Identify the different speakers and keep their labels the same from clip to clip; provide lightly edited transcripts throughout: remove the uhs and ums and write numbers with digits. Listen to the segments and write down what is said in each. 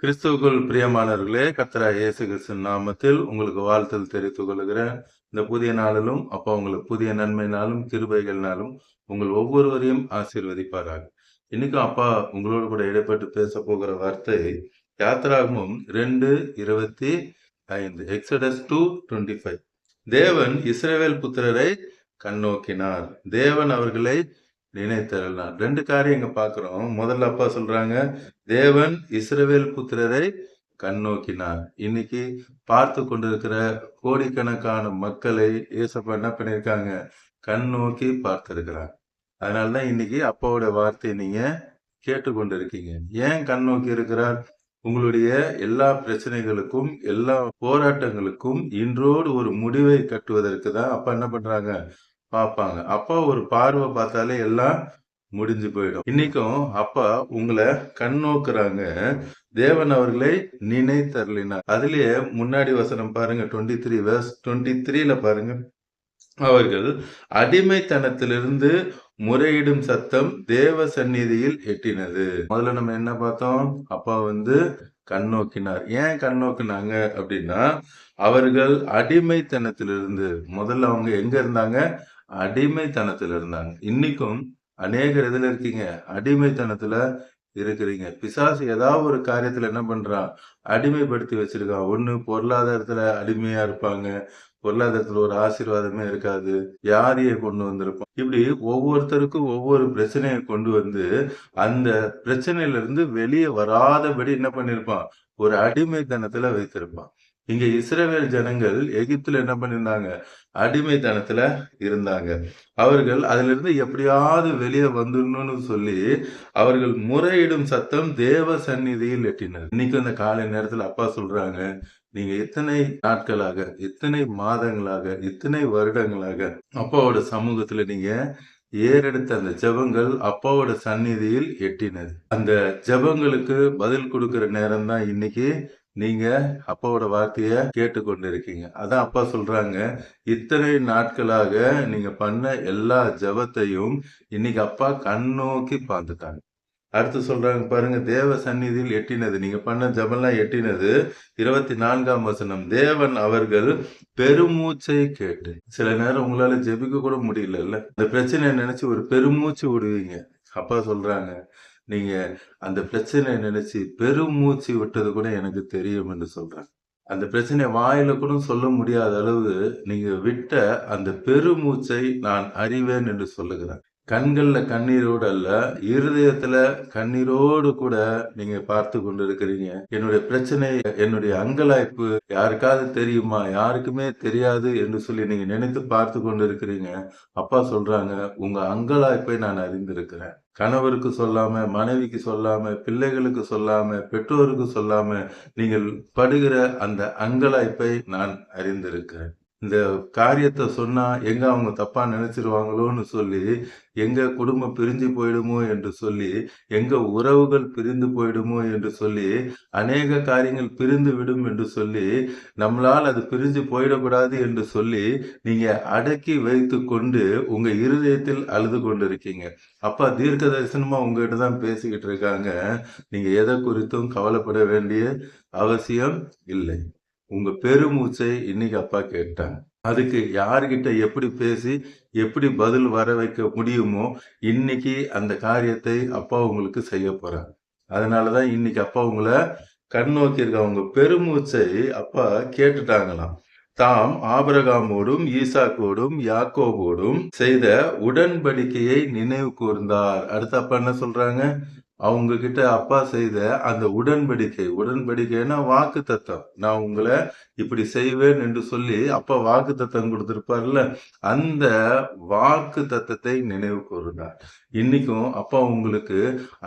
Speaker 1: கிறிஸ்துவுக்குள் பிரியமானவர்களே, கர்த்தராகிய இயேசு கிறிஸ்துவின் நாமத்தில் உங்களுக்கு வாழ்த்துதல் தெரிவித்துக் கொள்கிறேன். இந்த புதிய நாளிலும் அப்பா உங்களுக்கு புதிய நன்மையினாலும் கிருபைகளினாலும் உங்கள் ஒவ்வொருவரையும் ஆசீர்வதிப்பாராக. இன்னைக்கும் அப்பா உங்களோடு கூட இடைப்பட்டு பேச போகிற வார்த்தை யாத்திராகமம் 2:25. எக்ஸடஸ் 2:25. தேவன் இஸ்ரவேல் புத்திரரை கண்ணோக்கினார். தேவன் அவர்களை நினைத்தருளினார். 2 காரியம் இங்க பார்க்கிறோம். முதல்ல அப்பா சொல்றாங்க, தேவன் இஸ்ரவேல் புத்திரரை கண்ணோக்கினார். இன்னைக்கு பார்த்து கொண்டிருக்கிற கோடிக்கணக்கான மக்களை ஏசப்பா என்ன பண்ணியிருக்காங்க? கண் நோக்கி பார்த்திருக்கிறாங்க. அதனாலதான் இன்னைக்கு அப்பாவோட வார்த்தையை நீங்க கேட்டுக்கொண்டிருக்கீங்க. ஏன் கண் நோக்கி இருக்கிறார்? உங்களுடைய எல்லா பிரச்சனைகளுக்கும் எல்லா போராட்டங்களுக்கும் இன்றோடு ஒரு முடிவை கட்டுவதற்கு தான் அப்பா என்ன பண்றாங்க? பார்ப்பாங்க. அப்பா ஒரு பார்வை பார்த்தாலே எல்லாம் முடிஞ்சு போயிடும். இன்னைக்கும் அப்பா உங்களை கண் நோக்குறாங்க. தேவன் அவர்களை நினைத்தருளினார். அதுலயே முன்னாடி வசனம் பாருங்க, 23 verse 23ல பாருங்க, அவர்கள் அடிமைத்தனத்திலிருந்து முறையிடும் சத்தம் தேவ சந்நிதியில் எட்டினது. முதல்ல நம்ம என்ன பார்த்தோம்? அப்பா கண் நோக்கினார். ஏன் கண் நோக்கினாங்க அப்படின்னா, அவர்கள் அடிமைத்தனத்திலிருந்து, முதல்ல அவங்க எங்க இருந்தாங்க? அடிமைத்தனத்துல இருந்தாங்க. இன்னைக்கும் அநேகர் எதுல இருக்கீங்க? அடிமைத்தனத்துல இருக்கிறீங்க. பிசாசு ஏதாவது ஒரு காரியத்துல என்ன பண்றான்? அடிமைப்படுத்தி வச்சிருக்கான். ஒண்ணு பொருளாதாரத்துல அடிமையா இருப்பாங்க, பொருளாதாரத்துல ஒரு ஆசீர்வாதமே இருக்காது, வியாதியை கொண்டு வந்திருப்பான். இப்படி ஒவ்வொருத்தருக்கும் ஒவ்வொரு பிரச்சனையை கொண்டு வந்து அந்த பிரச்சனையில இருந்து வெளியே வராதபடி என்ன பண்ணிருப்பான்? ஒரு அடிமைத்தனத்துல வைத்திருப்பான். இங்க இஸ்ரவேல் ஜனங்கள் எகிப்துல என்ன பண்ணிருந்தாங்க? அடிமைத்தனத்துல இருந்தாங்க. அவர்கள் அதுல இருந்து எப்படியாவது வெளியே வந்துடணும்னு சொல்லி அவர்கள் முறையிடும் சத்தம் தேவ சந்நிதியில் எட்டினது. இன்னைக்கு இந்த காலை நேரத்துல அப்பா சொல்றாங்க, நீங்க எத்தனை நாட்களாக, எத்தனை மாதங்களாக, இத்தனை வருடங்களாக அப்பாவோட சமூகத்துல நீங்க ஏறெடுத்த அந்த ஜெபங்கள் அப்பாவோட சந்நிதியில் எட்டினது. அந்த ஜெபங்களுக்கு பதில் கொடுக்கிற நேரம் தான் இன்னைக்கு நீங்க அப்பாவோட வார்த்தைய கேட்டுக்கொண்டிருக்கீங்க. அதான் அப்பா சொல்றாங்க, இத்தனை நாட்களாக நீங்க பண்ண எல்லா ஜெபத்தையும் இன்னைக்கு அப்பா கண்ணோக்கி பார்த்துட்டாங்க. அடுத்து சொல்றாங்க பாருங்க, தேவ சந்நிதியில் எட்டினது. நீங்க பண்ண ஜெபம்லாம் எட்டினது. 24ஆம் வசனம், தேவன் அவர்கள் பெருமூச்சை கேட்டு. சில நேரம் உங்களால ஜெபிக்க கூட முடியல. அந்த பிரச்சனையை நினைச்சு ஒரு பெருமூச்சு விடுவீங்க. அப்பா சொல்றாங்க, நீங்க அந்த பிரச்சனையை நினைச்சு பெருமூச்சு விட்டது கூட எனக்கு தெரியும் என்று சொல்றாங்க. அந்த பிரச்சனை வாயில கூட சொல்ல முடியாத அளவு நீங்க விட்ட அந்த பெருமூச்சை நான் அறிவேன் என்று சொல்லுகிறேன். கண்கள்ல கண்ணீரோடு அல்ல, இருதயத்துல கண்ணீரோடு கூட நீங்க பார்த்து கொண்டிருக்கிறீங்க. என்னுடைய பிரச்சனை, என்னுடைய அங்கலாய்ப்பு யாருக்காவது தெரியுமா? யாருக்குமே தெரியாது என்று சொல்லி நீங்க நினைத்து பார்த்து கொண்டிருக்கிறீங்க. அப்பா சொல்றாங்க, உங்க அங்கலாய்ப்பை நான் அறிந்திருக்கிறேன். கணவருக்கு சொல்லாம, மனைவிக்கு சொல்லாம, பிள்ளைகளுக்கு சொல்லாம, பெற்றோருக்கு சொல்லாம நீங்கள் படுகிற அந்த அங்கலாய்ப்பை நான் அறிந்திருக்கிறேன். இந்த காரியத்தை சொன்னா எங்க அவங்க தப்பா நினைச்சிருவாங்களோன்னு சொல்லி, எங்க குடும்பம் பிரிஞ்சு போயிடுமோ என்று சொல்லி, எங்க உறவுகள் பிரிந்து போயிடுமோ என்று சொல்லி, அநேக காரியங்கள் பிரிந்து விடும் என்று சொல்லி, நம்மளால் அது பிரிஞ்சு போயிடக்கூடாது என்று சொல்லி நீங்க அடக்கி வைத்து கொண்டு உங்க இருதயத்தில் அழுது கொண்டிருக்கீங்க. அப்பா தீர்க்க தரிசனமா உங்ககிட்ட தான் பேசிக்கிட்டு இருக்காங்க. நீங்க எதை குறித்தும் கவலைப்பட வேண்டிய அவசியம் இல்லை. உங்க பெருமூச்சை இன்னைக்கு அப்பா கேட்டாங்க. அதுக்கு யார்கிட்ட எப்படி பேசி எப்படி பதில் வர வைக்க முடியுமோ இன்னைக்கு அந்த காரியத்தை அப்பா உங்களுக்கு செய்ய போறாங்க. அதனாலதான் இன்னைக்கு அப்பா உங்களை கண் நோக்கியிருக்க. உங்க பெருமூச்சை அப்பா கேட்டுட்டாங்களாம். தாம் ஆபிரகாமோடும் ஈசாக்கோடும் யாக்கோபோடும் செய்த உடன்படிக்கையை நினைவு கூர்ந்தார். அடுத்து அப்பா என்ன சொல்றாங்க? அவங்க கிட்ட அப்பா செய்த அந்த உடன்படிக்கைன்னா வாக்கு தத்தம். நான் உங்களை இப்படி செய்வேன் என்று சொல்லி அப்பா வாக்கு தத்தம் கொடுத்திருப்பார்ல, அந்த வாக்கு தத்தத்தை நினைவு கூர்ந்தார். இன்னைக்கும் அப்பா உங்களுக்கு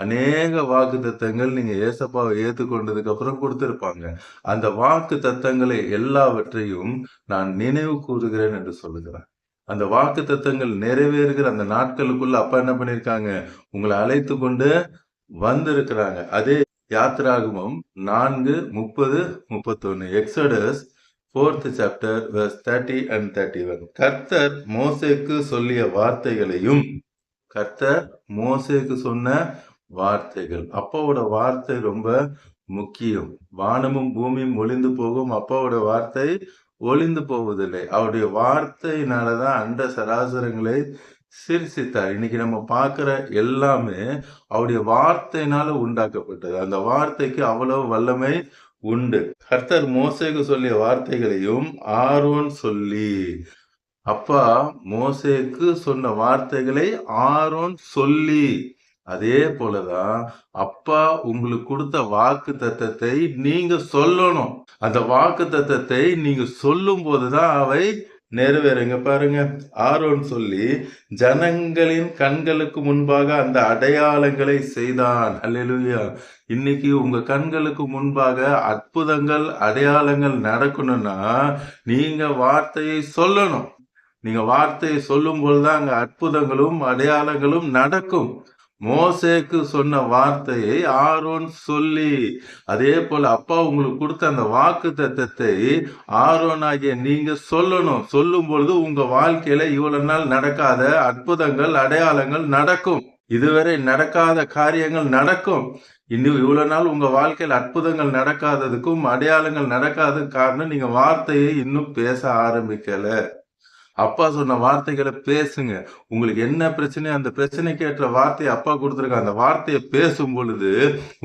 Speaker 1: அநேக வாக்கு தத்தங்கள் நீங்க ஏசப்பாவை ஏற்றுக்கொண்டதுக்கு அப்புறம் கொடுத்திருப்பாங்க. அந்த வாக்கு தத்தங்களை எல்லாவற்றையும் நான் நினைவு கூறுகிறேன் என்று சொல்லுகிறேன். அந்த வாக்கு தத்தங்கள் நிறைவேறுகிற அந்த நாட்களுக்குள்ள அப்பா என்ன பண்ணிருக்காங்க? உங்களை அழைத்து கொண்டு வந்திருக்கிறாங்க. அதே யாத்திராகமம் 4:30-31. Exodus 4th chapter verse 30 and 31. கர்த்தர் மோசேக்கு சொன்ன வார்த்தைகள். அப்பாவோட வார்த்தை ரொம்ப முக்கியம். வானமும் பூமியும் ஒளிந்து போகும், அப்பாவோட வார்த்தை ஒளிந்து போவதில்லை. அவருடைய வார்த்தையினாலதான் அண்ட சராசரங்களை சிருஷ்டித்தார். இன்னைக்கு நம்ம பார்க்கிற எல்லாமே அவருடைய வார்த்தையினால உண்டாக்கப்பட்டது. அந்த வார்த்தைக்கு அவ்வளவு வல்லமை உண்டு. கர்த்தர் மோசேக்கு சொல்லிய வார்த்தைகளையும் ஆரோன் சொல்லி, அப்பா மோசேக்கு சொன்ன வார்த்தைகளை ஆரோன் சொல்லி, அதே போலதான் அப்பா உங்களுக்கு கொடுத்த வாக்கு தத்தத்தை நீங்க சொல்லணும். அந்த வாக்கு தத்தத்தை நீங்க சொல்லும் போதுதான் அவை நிறைவேறுங்க. பாருங்க, ஆரோன் சொல்லி ஜனங்களின் கண்களுக்கு முன்பாக அந்த அடையாளங்களை செய்தான். அல்லேலூயா. இன்னைக்கு உங்க கண்களுக்கு முன்பாக அற்புதங்கள் அடையாளங்கள் நடக்கணும்னா நீங்க வார்த்தையை சொல்லணும். நீங்க வார்த்தையை சொல்லும் பொழுதுதான் அங்க அற்புதங்களும் அடையாளங்களும் நடக்கும். மோசேக்கு சொன்ன வார்த்தையை ஆரோன் சொல்லி, அதே போல அப்பா உங்களுக்கு கொடுத்த அந்த வாக்கு தத்தத்தை ஆரோன் ஆகிய நீங்க சொல்லணும். சொல்லும் பொழுது உங்க வாழ்க்கையில இவ்வளவு நாள் நடக்காத அற்புதங்கள் அடையாளங்கள் நடக்கும். இதுவரை நடக்காத காரியங்கள் நடக்கும். இன்னும் இவ்வளவு நாள் உங்க வாழ்க்கையில் அற்புதங்கள் நடக்காததுக்கும் அடையாளங்கள் நடக்காததுக்கு காரணம் நீங்க வார்த்தையை இன்னும் பேச ஆரம்பிக்கல. அப்பா சொன்ன வார்த்தைகளை பேசுங்க. உங்களுக்கு என்ன பிரச்சனை, அந்த பிரச்சனைக்கு ஏற்ற வார்த்தையை அப்பா கொடுத்துருக்க. அந்த வார்த்தையை பேசும் பொழுது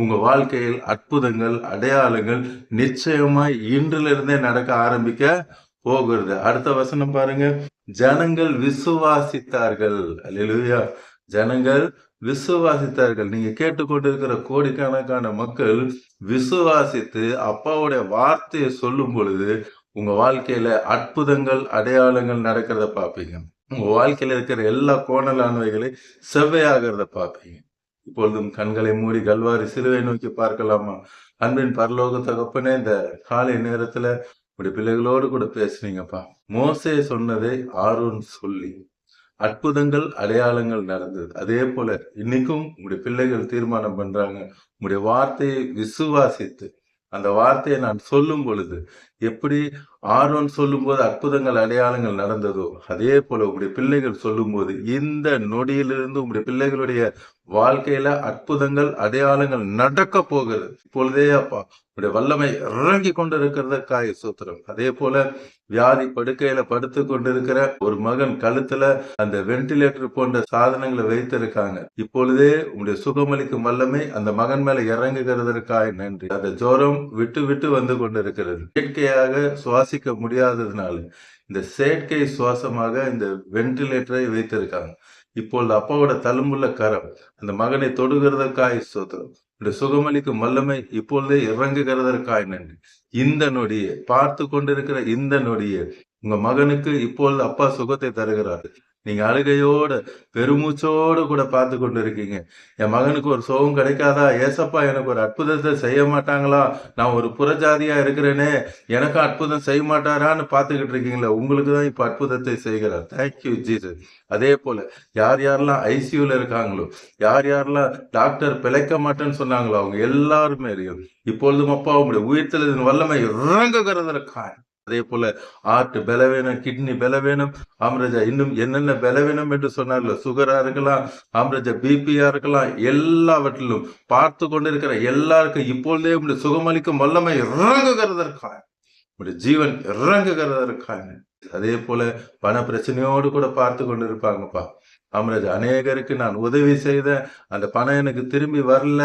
Speaker 1: உங்க வாழ்க்கையில் அற்புதங்கள் அடையாளங்கள் நிச்சயமாய் இன்றிலிருந்தே நடக்க ஆரம்பிக்க போகிறது. அடுத்த வசனம் பாருங்க. ஜனங்கள் விசுவாசித்தார்கள். அல்லேலூயா. ஜனங்கள் விசுவாசித்தார்கள். நீங்க கேட்டுக்கொண்டிருக்கிற கோடிக்கணக்கான மக்கள் விசுவாசித்து அப்பாவுடைய வார்த்தையை சொல்லும் பொழுது உங்க வாழ்க்கையில அற்புதங்கள் அடையாளங்கள் நடக்கிறத பார்ப்பீங்க. உங்க வாழ்க்கையில இருக்கிற எல்லா கோணலானவைகளை செவ்வையாகிறத பார்ப்பீங்க. இப்பொழுதும் கண்களை மூடி கல்வாரி சிலுவை நோக்கி பார்க்கலாமா? அன்பின் பரலோக தகப்பனே, இந்த காலை நேரத்துல உடைய பிள்ளைகளோடு கூட பேசுனீங்கப்பா. மோசே சொன்னதை ஆரோன் சொல்லி அற்புதங்கள் அடையாளங்கள் நடந்தது. அதே போல இன்னைக்கும் உங்களுடைய பிள்ளைகள் தீர்மானம் பண்றாங்க, உங்களுடைய வார்த்தையை விசுவாசித்து அந்த வார்த்தையை நான் சொல்லும் பொழுது எப்படி ஆரோன் சொல்லும் போது அற்புதங்கள் அடையாளங்கள் நடந்ததோ அதே போல உங்களுடைய பிள்ளைகள் சொல்லும் போது இந்த நொடியிலிருந்து உங்களுடைய பிள்ளைகளுடைய வாழ்க்கையில அற்புதங்கள் அடையாளங்கள் நடக்க போகிறது. இப்பொழுதே அப்பா உடைய வல்லமை இறங்கி கொண்டிருக்கிறதற்காக சூத்திரம். அதே போல வியாதி படுக்கையில படுத்து கொண்டிருக்கிற ஒரு மகன் கழுத்துல அந்த வென்டிலேட்டர் போன்ற சாதனங்களை வைத்திருக்காங்க. இப்பொழுதே உங்களுடைய சுகமளிக்கும் வல்லமை அந்த மகன் மேல இறங்குகிறதற்காக நன்றி. அந்த ஜோரம் விட்டு விட்டு வந்து கொண்டிருக்கிறது. இயற்கையாக சுவாசிக்க முடியாததுனால இந்த செயற்கை சுவாசமாக இந்த வென்டிலேட்டரை வைத்திருக்காங்க. இப்பொழுது அப்பாவோட தழும்புள்ள கரம் அந்த மகனை தொடுகிறதற்காக சோத்திரம். இந்த சுகமளிக்கும் வல்லமை இப்பொழுதே இறங்குகிறதற்காக நன்றி. இந்த நொடியை பார்த்து கொண்டிருக்கிற இந்த நொடியை உங்க மகனுக்கு இப்பொழுது அப்பா சுகத்தை தருகிறாரு. நீங்க அழுகையோட பெருமூச்சோடு கூட பார்த்து கொண்டு இருக்கீங்க. என் மகனுக்கு ஒரு சுகம் கிடைக்காதா? ஏசப்பா எனக்கு ஒரு அற்புதத்தை செய்ய மாட்டாங்களா? நான் ஒரு புறஜாதியா இருக்கிறேனே, எனக்கு அற்புதம் செய்ய மாட்டாரான்னு பார்த்துக்கிட்டு இருக்கீங்களா? உங்களுக்கு தான் இப்ப அற்புதத்தை செய்கிறார். Thank you Jesus. அதே போல யார் யாரெல்லாம் ஐசியூல இருக்காங்களோ, யார் யாரெல்லாம் டாக்டர் பிழைக்க மாட்டேன்னு சொன்னாங்களோ, அவங்க எல்லாருமே இப்பொழுதும் அப்பா உங்களுடைய உயிர்த்தெழுதின் வல்லமை இறங்குகிறதற்காக. அதே போல ஆர்ட் பலவீனம், கிட்னி பலவீனம், ஆம்ரஜா இன்னும் என்னென்ன பலவீனம் என்று சொன்னார்ல, சுகரா இருக்கலாம், ஆம்ரஜா பிபியா இருக்கலாம், எல்லாவற்றிலும் பார்த்து கொண்டிருக்கிற எல்லாருக்கும் இப்பொழுதே உங்களுடைய சுகமளிக்கும் வல்லமை இறங்குகிறதற்காக, உங்களுடைய ஜீவன் இறங்குகிறதற்காக. அதே போல பண பிரச்சனையோடு கூட பார்த்து கொண்டிருப்பாங்கப்பா. ஆம்ராஜ், அநேகருக்கு நான் உதவி செய்த அந்த பணம் எனக்கு திரும்பி வரல,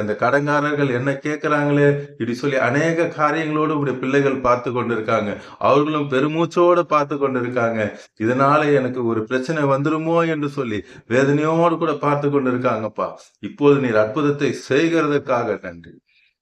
Speaker 1: அந்த கடன்காரர்கள் என்ன கேட்கிறாங்களே இப்படி சொல்லி அநேக காரியங்களோடு உடைய பிள்ளைகள் பார்த்து கொண்டிருக்காங்க. அவர்களும் பெருமூச்சோடு பார்த்து கொண்டிருக்காங்க. இதனால எனக்கு ஒரு பிரச்சனை வந்துருமோ என்று சொல்லி வேதனையோடு கூட பார்த்து கொண்டிருக்காங்கப்பா. இப்போது நீர் அற்புதத்தை செய்கிறதுக்காக நன்றி.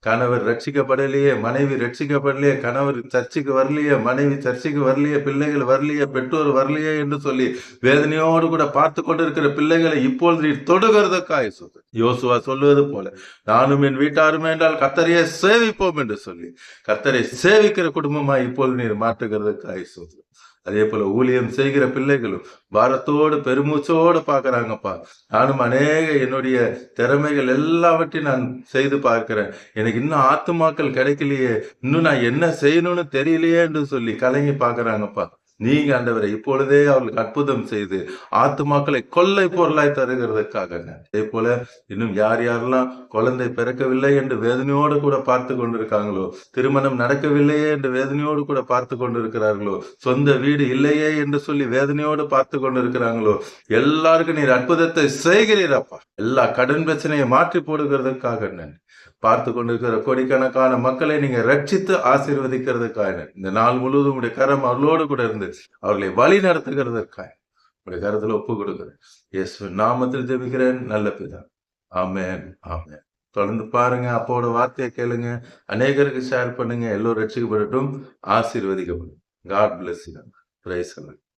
Speaker 1: கணவர் ரட்சிக்கப்படலையே, மனைவி ரட்சிக்கப்படலையே, கணவர் சர்ச்சைக்கு வரலையே, மனைவி சர்ச்சைக்கு வரலையே, பிள்ளைகள் வரலையே, பெற்றோர் வரலையே என்று சொல்லி வேதனையோடு கூட பார்த்து கொண்டிருக்கிற பிள்ளைகளை இப்பொழுது நீர் தொடுகிறதுக்காக சொல்லு. யோசுவா சொல்லுவது போல நானும் என் வீட்டாருமே என்றால் கர்த்தரையே சேவிப்போம் என்று சொல்லி கர்த்தரை சேவிக்கிற குடும்பமா இப்பொழுது நீர் மாற்றுகிறதுக்காக சொல்லு. அதே போல ஊழியம் செய்கிற பிள்ளைகளும் பாரத்தோடு பெருமூச்சோடு பாக்குறாங்கப்பா. நானும் அநேக என்னுடைய திறமைகள் எல்லாவற்றையும் நான் செய்து பார்க்கிறேன். எனக்கு இன்னும் ஆத்துமாக்கள் கிடைக்கலையே, இன்னும் நான் என்ன செய்யணும்னு தெரியலையே என்று சொல்லி கலங்கி பாக்குறாங்கப்பா. நீங்க ஆண்டவரை இப்பொழுதே அவர்களுக்கு அற்புதம் செய்து ஆத்துமாக்களை கொள்ளை பொருளாய் தருகிறதுக்காக அதே போல இன்னும் யார் யாரெல்லாம் குழந்தை பிறக்கவில்லை என்று வேதனையோடு கூட பார்த்து கொண்டிருக்காங்களோ, திருமணம் நடக்கவில்லையே என்று வேதனையோடு கூட பார்த்து கொண்டிருக்கிறார்களோ, சொந்த வீடு இல்லையே என்று சொல்லி வேதனையோடு பார்த்து கொண்டிருக்கிறாங்களோ, எல்லாருக்கும் நீர் அற்புதத்தை செய்கிறீரப்பா. எல்லா கடன் பிரச்சனையை மாற்றி போடுகிறதுக்காக நன்றி. பார்த்து கொண்டிருக்கிற கோடிக்கணக்கான மக்களை நீங்க ரட்சித்து ஆசீர்வதிக்கிறதுக்காக இந்த நாள் முழுவதும் உடைய கரம் அவர்களோடு கூட இருந்து அவர்களை வழி நடத்துகிறதற்காக உடைய கரத்துல ஒப்பு கொடுக்கிறேன். இயேசு நாமத்தில் ஜெபிக்கிறேன் நல்ல பிதா. ஆமென், ஆமென். தொடர்ந்து பாருங்க, அப்போட வார்த்தையை கேளுங்க, அநேகருக்கு ஷேர் பண்ணுங்க, எல்லோரும் ரட்சிக்கப்படட்டும், ஆசீர்வதிக்கப்படும். God bless you. Praise God.